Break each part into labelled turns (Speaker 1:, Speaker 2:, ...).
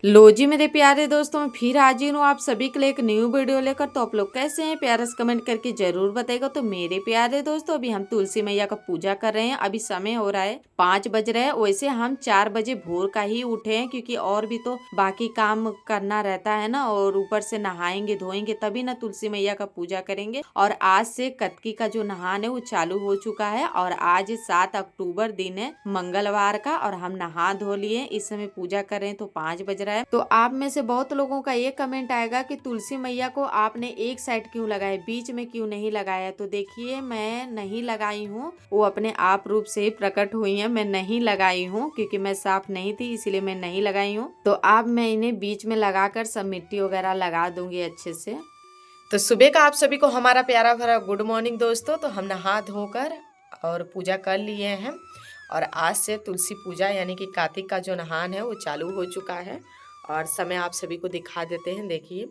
Speaker 1: लो जी मेरे प्यारे दोस्तों, मैं फिर हाजिर हूँ आप सभी के लिए एक न्यू वीडियो लेकर। तो आप लोग कैसे हैं, प्यारा से कमेंट करके जरूर बताएगा। तो मेरे प्यारे दोस्तों, अभी हम तुलसी मैया का पूजा कर रहे हैं। अभी समय हो रहा है 5 बज रहे हैं। वैसे हम 4 बजे भोर का ही उठे हैं, क्योंकि और भी तो बाकी काम करना रहता है ना, और ऊपर से नहाएंगे धोएंगे तभी ना तुलसी मैया का पूजा करेंगे। और आज से कत्की का जो नहान है वो चालू हो चुका है। और आज 7 अक्टूबर दिन है, मंगलवार का, और हम नहा धो लिए। इस समय पूजा कर रहे हैं तो 5 बज रहा है। तो आप में से बहुत लोगों का ये कमेंट आएगा कि तुलसी मैया को आपने एक साइड क्यों लगाया, बीच में क्यों नहीं लगाया। तो देखिए, मैं नहीं लगाई हूँ, वो अपने आप रूप से ही प्रकट हुई है। मैं नहीं लगाई हूँ क्योंकि मैं साफ नहीं थी, इसीलिए मैं नहीं लगाई हूँ। तो अब मैं इन्हें बीच में लगाकर सब मिट्टी वगैरह लगा दूंगी अच्छे से। तो सुबह का आप सभी को हमारा प्यारा भरा गुड मॉर्निंग दोस्तों। तो हम नहा धोकर और पूजा कर लिए हैं, और आज से तुलसी पूजा यानी कि कार्तिक का जो नहान है वो चालू हो चुका है। और समय आप सभी को दिखा देते हैं। देखिए,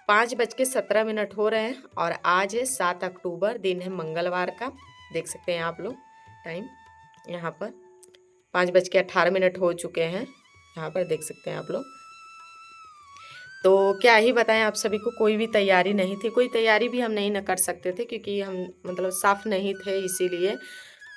Speaker 1: 5:17 हो रहे हैं, और आज है 7 अक्टूबर, दिन है मंगलवार का। देख सकते हैं आप लोग टाइम, यहाँ पर 5:18 हो चुके हैं। यहाँ पर देख सकते हैं आप लोग। तो क्या ही बताएं आप सभी को, कोई भी तैयारी नहीं थी, कोई तैयारी भी हम नहीं न कर सकते थे, क्योंकि हम मतलब साफ नहीं थे, इसीलिए।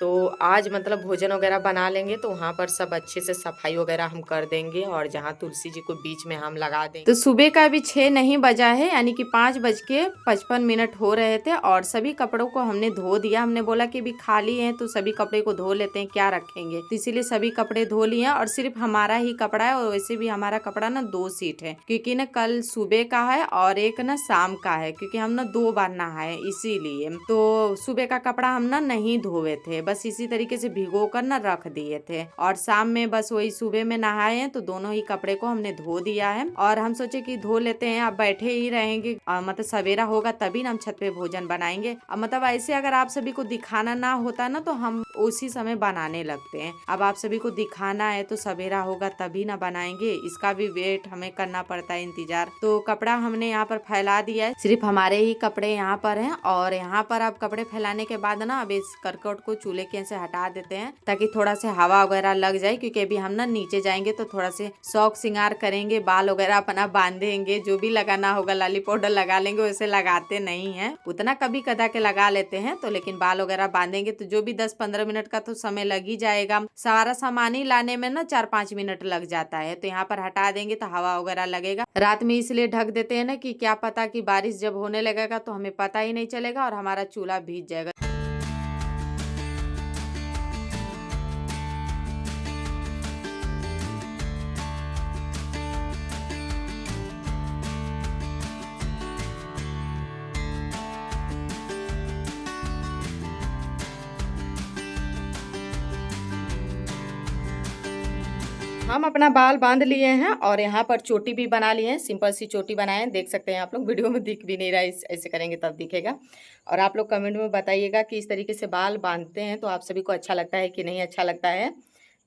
Speaker 1: तो आज मतलब भोजन वगैरह बना लेंगे, तो वहाँ पर सब अच्छे से सफाई वगैरह हम कर देंगे, और जहाँ तुलसी जी को बीच में हम लगा देंगे। तो सुबह का अभी 6 नहीं बजा है, यानी कि 5:55 हो रहे थे, और सभी कपड़ों को हमने धो दिया। हमने बोला कि अभी खाली है तो सभी कपड़े को धो लेते हैं, क्या रखेंगे। तो इसीलिए सभी कपड़े धो लिए, और सिर्फ हमारा ही कपड़ा है। और वैसे भी हमारा कपड़ा ना 2 सीट है, क्योंकि ना कल सुबह का है और एक ना शाम का है, क्योंकि हम ना 2 बार नहाए, इसीलिए। तो सुबह का कपड़ा हम ना नहीं धोए थे, बस इसी तरीके से भिगो कर ना रख दिए थे। और शाम में बस वही सुबह में नहाए हैं, तो दोनों ही कपड़े को हमने धो दिया है। और हम सोचे कि धो लेते हैं, अब बैठे ही रहेंगे, मतलब सवेरा होगा तभी ना हम छत पे भोजन बनाएंगे। मतलब ऐसे अगर आप सभी को दिखाना ना होता ना, तो हम उसी समय बनाने लगते हैं। अब आप सभी को दिखाना है तो सवेरा होगा तभी ना बनाएंगे, इसका भी वेट हमें करना पड़ता है, इंतजार। तो कपड़ा हमने यहाँ पर फैला दिया है, सिर्फ हमारे ही कपड़े यहाँ पर हैं। और यहाँ पर अब कपड़े फैलाने के बाद ना, अब इस करकट को चूल्हे के से हटा देते हैं, ताकि थोड़ा से हवा वगैरह लग जाए। क्योंकि अभी हम ना नीचे जाएंगे तो थोड़ा से शौक श्रृंगार करेंगे, बाल वगैरह अपना बांधेंगे, जो भी लगाना होगा, लाली पाउडर लगा लेंगे। वैसे लगाते नहीं है उतना, कभी कदा के लगा लेते हैं। तो लेकिन बाल वगैरह बांधेंगे तो जो भी 10-15 मिनट का तो समय लग ही जाएगा। सारा सामान ही लाने में ना 4-5 मिनट लग जाता है। तो यहाँ पर हटा देंगे तो हवा वगैरह लगेगा। रात में इसलिए ढक देते हैं ना, कि क्या पता कि बारिश जब होने लगेगा तो हमें पता ही नहीं चलेगा और हमारा चूल्हा भीग जाएगा। हम अपना बाल बांध लिए हैं, और यहाँ पर चोटी भी बना लिए हैं, सिंपल सी चोटी बनाए हैं। देख सकते हैं आप लोग, वीडियो में दिख भी नहीं रहा है, ऐसे करेंगे तब दिखेगा। और आप लोग कमेंट में बताइएगा कि इस तरीके से बाल बांधते हैं तो आप सभी को अच्छा लगता है कि नहीं अच्छा लगता है।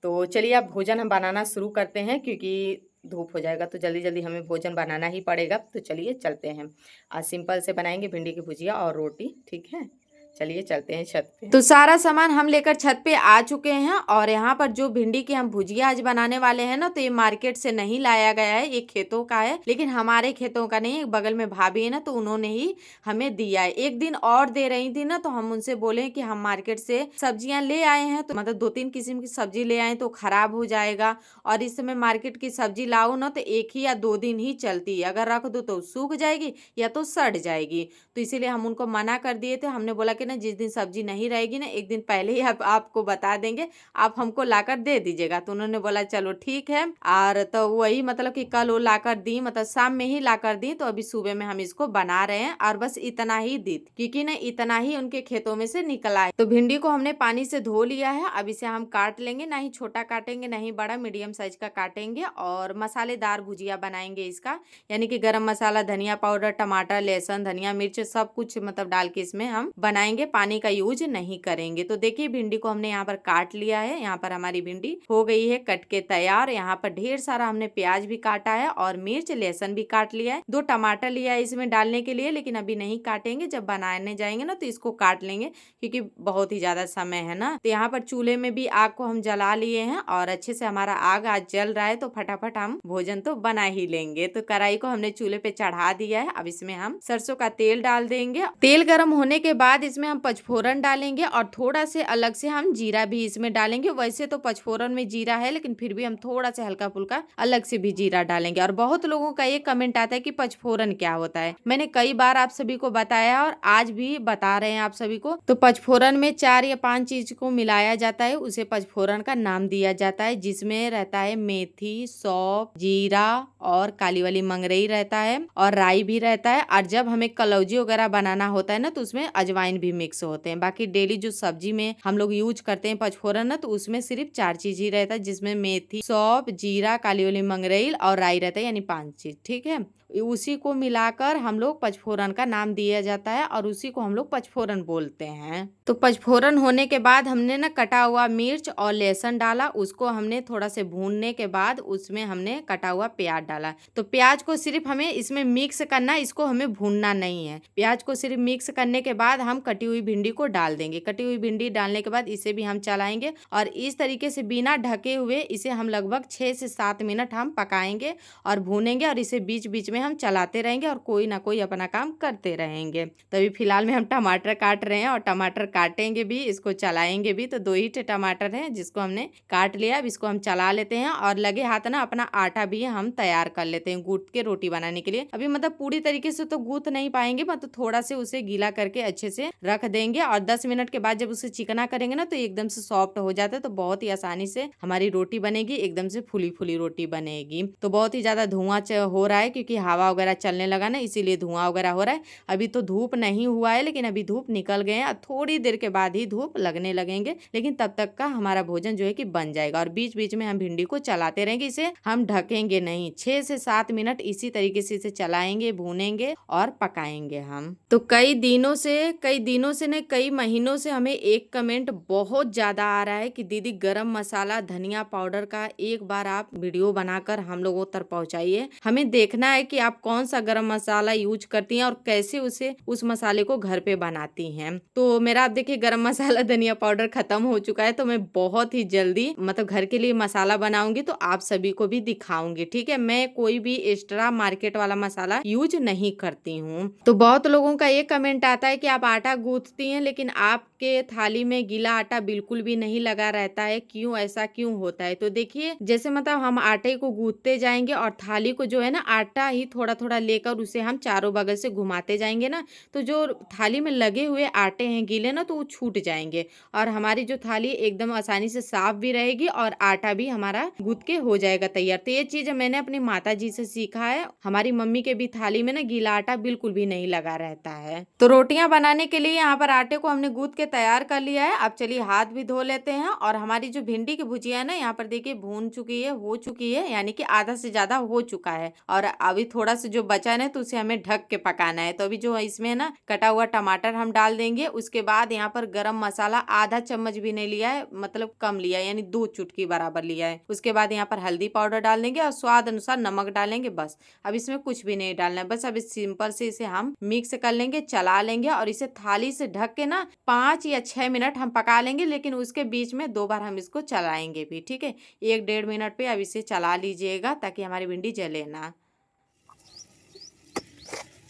Speaker 1: तो चलिए अब भोजन हम बनाना शुरू करते हैं, क्योंकि धूप हो जाएगा तो जल्दी जल्दी हमें भोजन बनाना ही पड़ेगा। तो चलिए चलते हैं। आज सिंपल से बनाएंगे, भिंडी की भुजिया और रोटी, ठीक है। चलिए चलते हैं छत पे। तो सारा सामान हम लेकर छत पे आ चुके हैं, और यहाँ पर जो भिंडी की हम भुजिया आज बनाने वाले हैं ना, तो ये मार्केट से नहीं लाया गया है, ये खेतों का है। लेकिन हमारे खेतों का नहीं, बगल में भाभी है ना, तो उन्होंने ही हमें दिया है। एक दिन और दे रही थी ना, तो हम उनसे बोले कि हम मार्केट से सब्जियां ले आए हैं, तो मतलब 2-3 किस्म की सब्जी ले आए तो खराब हो जाएगा। और इस समय मार्केट की सब्जी लाओ ना, तो 1 ही या 2 दिन ही चलती है, अगर रख दो तो सूख जाएगी या तो सड़ जाएगी। तो इसीलिए हम उनको मना कर दिए थे। हमने बोला कि ना, जिस दिन सब्जी नहीं रहेगी ना, एक दिन पहले ही आपको बता देंगे, आप हमको लाकर दे दीजिएगा। तो उन्होंने बोला चलो ठीक है। और तो वही मतलब कि कल वो लाकर दी, मतलब शाम में ही लाकर दी, तो अभी सुबह में हम इसको बना रहे हैं। और बस इतना ही दी, क्योंकि ना इतना ही उनके खेतों में से निकला है। तो भिंडी को हमने पानी से धो लिया है। अब इसे हम काट लेंगे, ना ही छोटा काटेंगे ना ही बड़ा, मीडियम साइज का काटेंगे। और मसालेदार भुजिया बनाएंगे इसका, यानी कि गरम मसाला, धनिया पाउडर, टमाटर, लहसुन, धनिया, मिर्च सब कुछ मतलब डाल के इसमें हम बनाएंगे। चलाएंगे, पानी का यूज नहीं करेंगे। तो देखिए भिंडी को हमने यहाँ पर काट लिया है। यहाँ पर हमारी भिंडी हो गई है कट के तैयार। यहाँ पर ढेर सारा हमने प्याज भी काटा है और मिर्च लहसुन भी काट लिया है। 2 टमाटर लिया है इसमें डालने के लिए, लेकिन अभी नहीं काटेंगे, जब बनाने जाएंगे ना तो इसको काट लेंगे क्योंकि बहुत ही ज्यादा समय है ना। तो यहाँ पर चूल्हे में भी आग को हम जला लिए हैं और अच्छे से हमारा आग आज जल रहा है, तो फटाफट हम भोजन तो बना ही लेंगे। तो कढ़ाई को हमने चूल्हे पे चढ़ा दिया है। अब इसमें हम सरसों का तेल डाल देंगे। तेल गर्म होने के बाद इसमें हम पचफोरन डालेंगे और थोड़ा से अलग से हम जीरा भी इसमें डालेंगे। वैसे तो पचफोरन में जीरा है, लेकिन फिर भी हम थोड़ा सा हल्का फुल्का अलग से भी जीरा डालेंगे। और बहुत लोगों का ये कमेंट आता है कि पचफोरन क्या होता है। मैंने कई बार आप सभी को बताया और आज भी बता रहे हैं आप सभी को। तो पचफोरन में 4 या 5 चीज को मिलाया जाता है, उसे पचफोरन का नाम दिया जाता है, जिसमें रहता है मेथी, सौंफ, जीरा और काली वाली मंगरई रहता है और राई भी रहता है। और जब हमें कलौजी वगैरह बनाना होता है ना तो उसमें अजवाइन भी मिक्स होते हैं। बाकी डेली जो सब्जी में हम लोग यूज करते हैं पचफोरन ना, तो उसमें सिर्फ 4 चीज ही रहता है, जिसमें मेथी, सौंफ, जीरा, काली वाली मंगरई और राई रहता है, यानी 5 चीज। ठीक है, उसी को मिलाकर हम लोग पचफोरन का नाम दिया जाता है और उसी को हम लोग पचफोरन बोलते हैं। तो पचफोरन होने के बाद हमने ना कटा हुआ मिर्च और लहसुन डाला, उसको हमने थोड़ा से भूनने के बाद उसमें हमने कटा हुआ प्याज डाला। तो प्याज को सिर्फ हमें इसमें मिक्स करना, इसको हमें भूनना नहीं है। प्याज को सिर्फ मिक्स करने के बाद हम कटी हुई भिंडी को डाल देंगे। कटी हुई भिंडी डालने के बाद इसे भी हम चलाएंगे और इस तरीके से बिना ढके हुए इसे हम लगभग 6 से 7 मिनट हम पकाएंगे और भूनेंगे और इसे बीच बीच में हम चलाते रहेंगे और कोई ना कोई अपना काम करते रहेंगे। तभी फिलहाल में हम टमाटर काट रहे हैं और टमाटर काटेंगे भी, इसको चलाएंगे भी। तो 2 ही टमाटर हैं जिसको हमने काट लिया। अब इसको हम चला लेते हैं और लगे हाथ ना अपना आटा भी हम तैयार कर लेते हैं गूंथ के रोटी बनाने के लिए। अभी मतलब पूरी तरीके से तो गूंथ नहीं पाएंगे, मतलब थोड़ा से उसे गीला करके अच्छे से रख देंगे और 10 मिनट के बाद जब उसे चिकना करेंगे ना तो एकदम से सॉफ्ट हो जाता है। तो बहुत ही आसानी से हमारी रोटी बनेगी, एकदम से फुली फुली रोटी बनेगी। तो बहुत ही ज्यादा धुआं हो रहा है क्योंकि हवा वगैरह चलने लगा ना, इसीलिए धुआं वगैरह हो रहा है। अभी तो धूप नहीं हुआ है, लेकिन अभी धूप निकल गए हैं और थोड़ी देर के बाद ही धूप लगने लगेंगे, लेकिन तब तक का हमारा भोजन जो है कि बन जाएगा। और बीच बीच में हम भिंडी को चलाते रहेंगे, इसे हम ढकेंगे नहीं। 6 से 7 मिनट इसी तरीके से इसे चलाएंगे, भूनेंगे और पकाएंगे हम। तो कई दिनों से नहीं, कई महीनों से हमें एक कमेंट बहुत ज्यादा आ रहा है कि दीदी गरम मसाला धनिया पाउडर का एक बार आप वीडियो बनाकर हम लोगों तक पहुंचाइए। हमें देखना है कि आप कौन सा गरम मसाला यूज करती हैं और कैसे उस मसाले को घर पे बनाती हैं। तो मेरा आप देखिए गरम मसाला धनिया पाउडर खत्म हो चुका है, तो मैं बहुत ही जल्दी मतलब घर के लिए मसाला बनाऊंगी तो आप सभी को भी दिखाऊंगी। ठीक है, मैं कोई भी एक्स्ट्रा मार्केट वाला मसाला यूज नहीं करती हूँ। तो बहुत लोगों का ये कमेंट आता है कि आप आटा गूंथती हैं लेकिन आपके थाली में गीला आटा बिल्कुल भी नहीं लगा रहता है, क्यों, ऐसा क्यों होता है? तो देखिए जैसे मतलब हम आटे को गूंथते जाएंगे और थाली को जो है ना आटा ही थोड़ा थोड़ा लेकर उसे हम चारों बगल से घुमाते जाएंगे ना, तो जो थाली में लगे हुए आटे हैं गीले ना, तो वो छूट जाएंगे और हमारी जो थाली एकदम आसानी से साफ भी रहेगी और आटा भी हमारा गूंथ के हो जाएगा तैयार। तो ये चीज मैंने अपनी माता जी से सीखा है। हमारी मम्मी के भी थाली में ना गीला आटा बिल्कुल भी नहीं लगा रहता है। तो रोटियां बनाने के लिए यहाँ पर आटे को हमने गूंथ के तैयार कर लिया है। अब चलिए हाथ भी धो लेते हैं। और हमारी जो भिंडी की भुजिया है ना, यहाँ पर देखिए भून चुकी है, हो चुकी है, यानी कि आधा से ज्यादा हो चुका है। और अभी थोड़ा सा जो बचा है तो उसे हमें ढक के पकाना है। तो अभी जो इसमें ना कटा हुआ टमाटर हम डाल देंगे। उसके बाद यहाँ पर गरम मसाला आधा चम्मच भी नहीं लिया है, मतलब कम लिया है, यानी 2 चुटकी बराबर लिया है। उसके बाद यहाँ पर हल्दी पाउडर डाल देंगे और स्वाद अनुसार नमक डालेंगे, बस। अब इसमें कुछ भी नहीं डालना है, बस अब सिंपल से इसे हम मिक्स कर लेंगे, चला लेंगे और इसे थाली से ढक के ना 5 या 6 मिनट हम पका लेंगे, लेकिन उसके बीच में 2 बार हम इसको चलाएंगे भी। ठीक है, 1-1.5 मिनट पे अब इसे चला लीजिएगा ताकि हमारी भिंडी जले ना।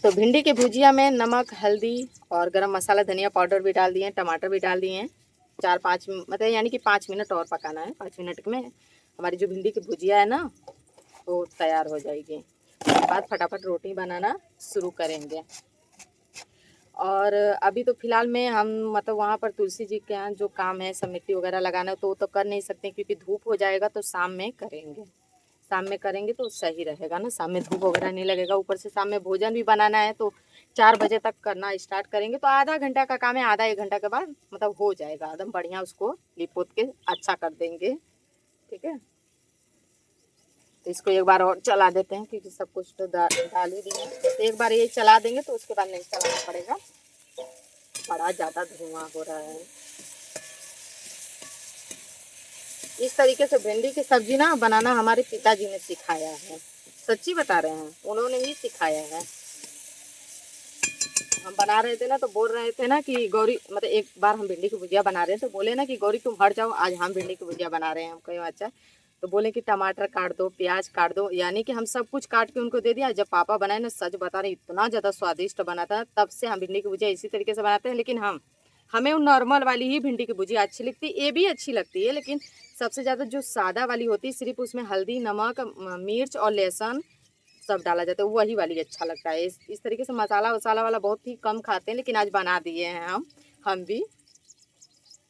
Speaker 1: तो भिंडी के भुजिया में नमक, हल्दी और गरम मसाला धनिया पाउडर भी डाल दिए, टमाटर भी डाल दिए हैं। 4-5 मतलब यानी कि 5 मिनट और पकाना है। 5 मिनट में हमारी जो भिंडी की भुजिया है ना वो तैयार हो जाएगी। उसके बाद फटाफट रोटी बनाना शुरू करेंगे। और अभी तो फिलहाल में हम मतलब वहाँ पर तुलसी जी के यहाँ जो काम है सब मिट्टी वगैरह लगाना, तो वो तो कर नहीं सकते क्योंकि धूप हो जाएगा। तो शाम में करेंगे तो सही रहेगा ना, शाम में धूप वगैरह नहीं लगेगा। ऊपर से शाम में भोजन भी बनाना है, तो 4 बजे तक करना स्टार्ट करेंगे तो आधा घंटा का काम है। आधा 1 घंटा के बाद मतलब हो जाएगा एकदम बढ़िया, उसको लिपोत के अच्छा कर देंगे। ठीक है, तो इसको एक बार और चला देते हैं क्योंकि सब कुछ तो डाल ही दिए। तो एक बार ये चला देंगे तो उसके बाद नहीं चलाना पड़ेगा।
Speaker 2: बड़ा ज़्यादा धुआं हो रहा है। इस तरीके से भिंडी की सब्जी ना बनाना हमारे पिताजी ने सिखाया है, सच्ची बता रहे हैं, उन्होंने ही सिखाया है। हम बना रहे थे ना तो बोल रहे थे ना कि गौरी, मतलब एक बार हम भिंडी की भुजिया बना रहे थे, बोले ना कि गौरी तुम हट जाओ, आज हम भिंडी की भुजिया बना रहे हैं। हम कहीं अच्छा, तो बोले कि टमाटर काट दो, प्याज काट दो, यानी कि हम सब कुछ काट के उनको दे दिया। जब पापा बनाए ना, सच बता रहे इतना ज़्यादा स्वादिष्ट बना था। तब से हम भिंडी की भुजिया इसी तरीके से बनाते हैं। लेकिन हमें वो नॉर्मल वाली ही भिंडी की भुजिया अच्छी लगती है, ये भी अच्छी लगती है, लेकिन सबसे ज़्यादा जो सादा वाली होती है, सिर्फ उसमें हल्दी, नमक, मिर्च और लहसुन सब डाला जाता है, वही वाली अच्छा लगता है। इस तरीके से मसाला वसाला वाला बहुत ही कम खाते हैं, लेकिन आज बना दिए हैं हम भी।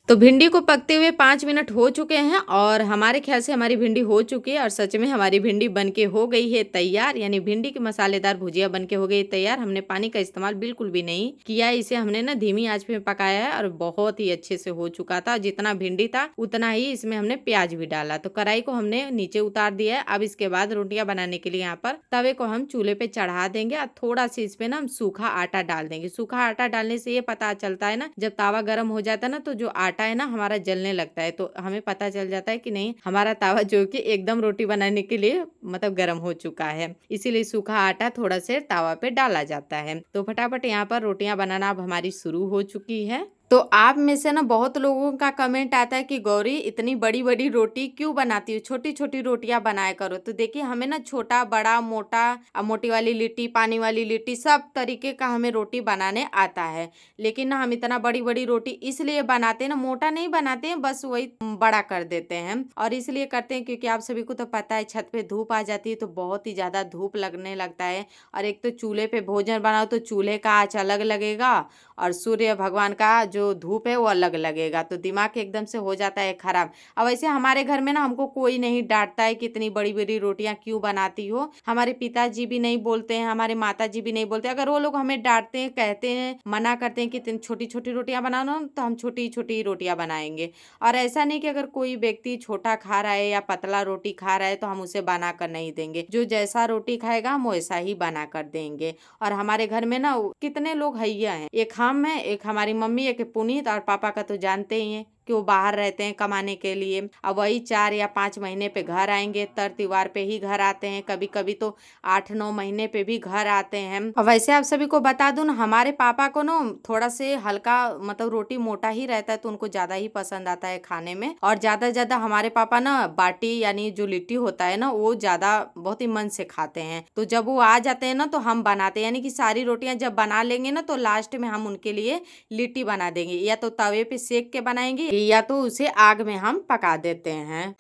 Speaker 1: तो भिंडी को पकते हुए 5 मिनट हो चुके हैं और हमारे ख्याल से हमारी भिंडी हो चुकी है और सच में हमारी भिंडी बनके हो गई है तैयार, यानी भिंडी की मसालेदार भुजिया बनके हो गई तैयार। हमने पानी का इस्तेमाल बिल्कुल भी नहीं किया, इसे हमने ना धीमी आंच पे पकाया है और बहुत ही अच्छे से हो चुका था। जितना भिंडी था उतना ही इसमें हमने प्याज भी डाला। तो कढ़ाई को हमने नीचे उतार दिया है। अब इसके बाद रोटियां बनाने के लिए यहाँ पर तवे को हम चूल्हे पे चढ़ा देंगे और थोड़ा सा इसमें ना हम सूखा आटा डाल देंगे। सूखा आटा डालने से ये पता चलता है ना, जब तावा गर्म हो जाता है ना, तो जो आटा है ना हमारा जलने लगता है, तो हमें पता चल जाता है कि नहीं हमारा तावा जो कि एकदम रोटी बनाने के लिए मतलब गर्म हो चुका है। इसीलिए सूखा आटा थोड़ा से तावा पे डाला जाता है। तो फटाफट यहाँ पर रोटियां बनाना अब हमारी शुरू हो चुकी है। तो आप में से ना बहुत लोगों का कमेंट आता है कि गौरी इतनी बड़ी बड़ी रोटी क्यों बनाती हो, छोटी छोटी रोटियां बनाया करो। तो देखिए हमें ना छोटा बड़ा मोटा, मोटी वाली लिट्टी, पानी वाली लिट्टी, सब तरीके का हमें रोटी बनाने आता है। लेकिन ना हम इतना बड़ी बड़ी रोटी इसलिए बनाते हैं ना, मोटा नहीं बनाते हैं, बस वही बड़ा कर देते हैं। और इसलिए करते हैं क्योंकि आप सभी को तो पता है छत पे धूप आ जाती है तो बहुत ही ज्यादा धूप लगने लगता है। और एक तो चूल्हे पे भोजन बनाओ तो चूल्हे का आँच अलग लगेगा और सूर्य भगवान का जो धूप है वो अलग लगेगा, तो दिमाग एकदम से हो जाता है खराब। अब वैसे हमारे घर में ना हमको कोई नहीं डांटता है कि इतनी बड़ी बड़ी रोटियां क्यों बनाती हो। हमारे पिताजी भी नहीं बोलते हैं, हमारे माता जी भी नहीं बोलते। अगर वो लोग हमें डांटते हैं, कहते हैं, मना करते हैं कि इतनी छोटी छोटी रोटियां बनाना, तो हम छोटी छोटी रोटियां बनाएंगे। और ऐसा नहीं कि अगर कोई व्यक्ति छोटा खा रहा है या पतला रोटी खा रहा है तो हम उसे बना कर नहीं देंगे। जो जैसा रोटी खाएगा हम वैसा ही बना कर देंगे। और हमारे घर में ना कितने लोग हैया हैं, एक हम है, एक हमारी मम्मी, एक पुनीत, और पापा का तो जानते ही हैं कि वो बाहर रहते हैं कमाने के लिए। अब वही 4 या 5 महीने पे घर आएंगे, तर त्योहार पे ही घर आते हैं, कभी कभी तो 8-9 महीने पे भी घर आते हैं। अब वैसे आप सभी को बता दूं ना, हमारे पापा को ना थोड़ा से हल्का मतलब रोटी मोटा ही रहता है तो उनको ज्यादा ही पसंद आता है खाने में। और ज्यादा हमारे पापा ना बाटी यानी जो लिट्टी होता है ना वो ज्यादा बहुत ही मन से खाते हैं। तो जब वो आ जाते हैं ना तो हम बनाते हैं, यानी कि सारी रोटियां जब बना लेंगे ना तो लास्ट में हम उनके लिए लिट्टी बना देंगे, या तो तवे पे सेक के बनाएंगे या तो उसे आग में हम पका देते हैं।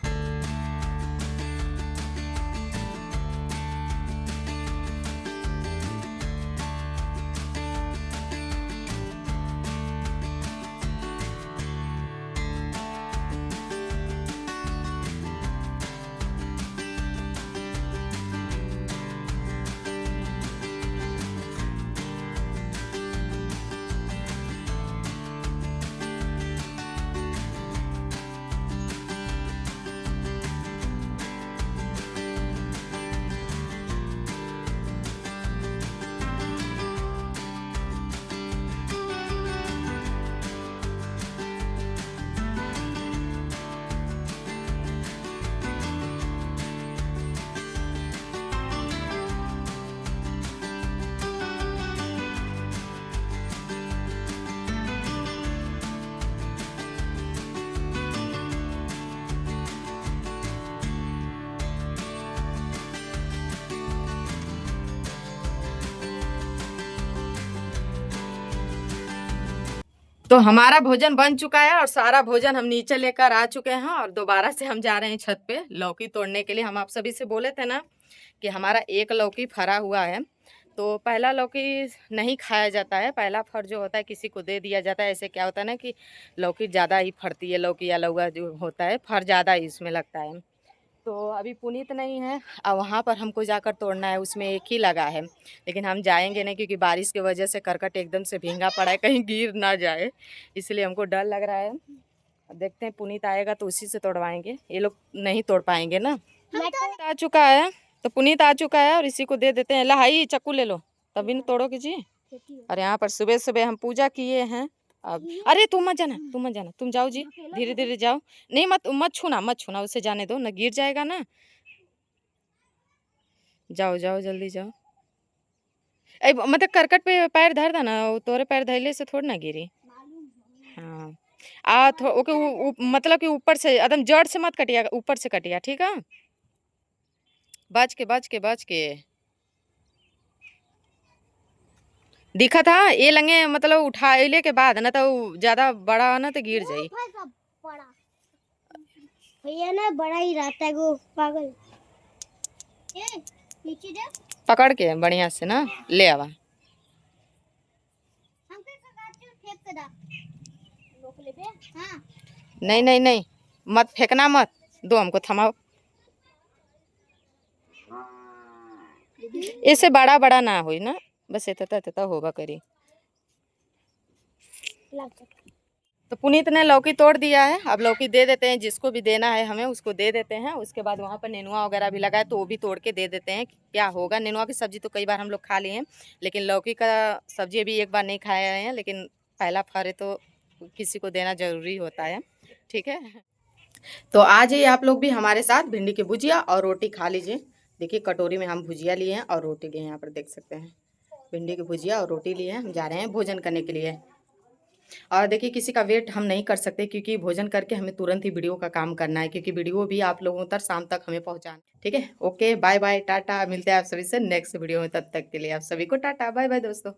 Speaker 1: तो हमारा भोजन बन चुका है और सारा भोजन हम नीचे लेकर आ चुके हैं और दोबारा से हम जा रहे हैं छत पे लौकी तोड़ने के लिए। हम आप सभी से बोले थे ना कि हमारा एक लौकी फरा हुआ है, तो पहला लौकी नहीं खाया जाता है, पहला फर जो होता है किसी को दे दिया जाता है। ऐसे क्या होता है ना कि लौकी ज़्यादा ही फरती है, लौकी या लौका जो होता है फर ज़्यादा ही इसमें लगता है। तो अभी पुनीत नहीं है और वहाँ पर हमको जाकर तोड़ना है, उसमें एक ही लगा है, लेकिन हम जाएंगे नहीं क्योंकि बारिश की वजह से करकट एकदम से भींगा पड़ा है, कहीं गिर ना जाए, इसलिए हमको डर लग रहा है। देखते हैं पुनीत आएगा तो उसी से तोड़वाएंगे, ये लोग नहीं तोड़ पाएंगे ना। आ चुका है तो पुनीत आ चुका है और इसी को दे देते हैं। लहाई चक्कू ले लो तभी न तोड़ो कीजिए। और यहाँ पर सुबह सुबह हम पूजा किए हैं
Speaker 2: अब अरे तुम मत जाना, तुम मत जाना, तुम जाओ जी, धीरे धीरे जाओ। नहीं मत मत छूना, मत छूना, उसे जाने दो ना, गिर जाएगा ना। जाओ जाओ जल्दी जाओ। मतलब करकट पे पैर धर देना, वो तोरे पैर धैले से थोड़ी ना गिरी। हाँ ओके मतलब कि ऊपर से एकदम जड़ से मत कटिया, ऊपर से कटिया, ठीक है। बच के बच के बच के। दिखा था ये लंगे मतलब उठाइले के बाद ना तो ज्यादा बड़ा ना तो गिर जाई।
Speaker 3: भैया ना बड़ा ही रहता है वो पागल। नीचे दे,
Speaker 2: पकड़ के बढ़िया से ना ले आवा।
Speaker 3: फेंक के दा रोक ले बे। हाँ
Speaker 2: नहीं नहीं नहीं, मत फेंकना मत, दो हमको थमाओ। इससे बड़ा बड़ा ना हुई ना, बस इतना इतना होगा करी। तो पुनीत ने लौकी तोड़ दिया है, अब लौकी दे देते हैं, जिसको भी देना है हमें उसको दे देते हैं। उसके बाद वहाँ पर नेनुआ वगैरह भी लगा है तो वो भी तोड़ के दे देते हैं। क्या होगा, नेनुआ की सब्जी तो कई बार हम लोग खा लिए हैं, लेकिन लौकी का सब्जी अभी एक बार नहीं खाया है, लेकिन पहला फल है तो किसी को देना ज़रूरी होता है, ठीक है। तो आ जाइए आप लोग भी हमारे साथ, भिंडी की भुजिया और रोटी खा लीजिए। देखिए कटोरी में हम भुजिया लिए हैं और रोटी लिए हैं, यहाँ पर देख सकते हैं भिंडी की भुजिया और रोटी लिए हैं। हम जा रहे हैं भोजन करने के लिए। और देखिए किसी का वेट हम नहीं कर सकते, क्योंकि भोजन करके हमें तुरंत ही वीडियो का काम करना है, क्योंकि वीडियो भी आप लोगों तक शाम तक हमें पहुंचाना, ठीक है। ओके बाय बाय टाटा, मिलते हैं आप सभी से नेक्स्ट वीडियो में, तब तक के लिए आप सभी को टाटा बाय बाय दोस्तों।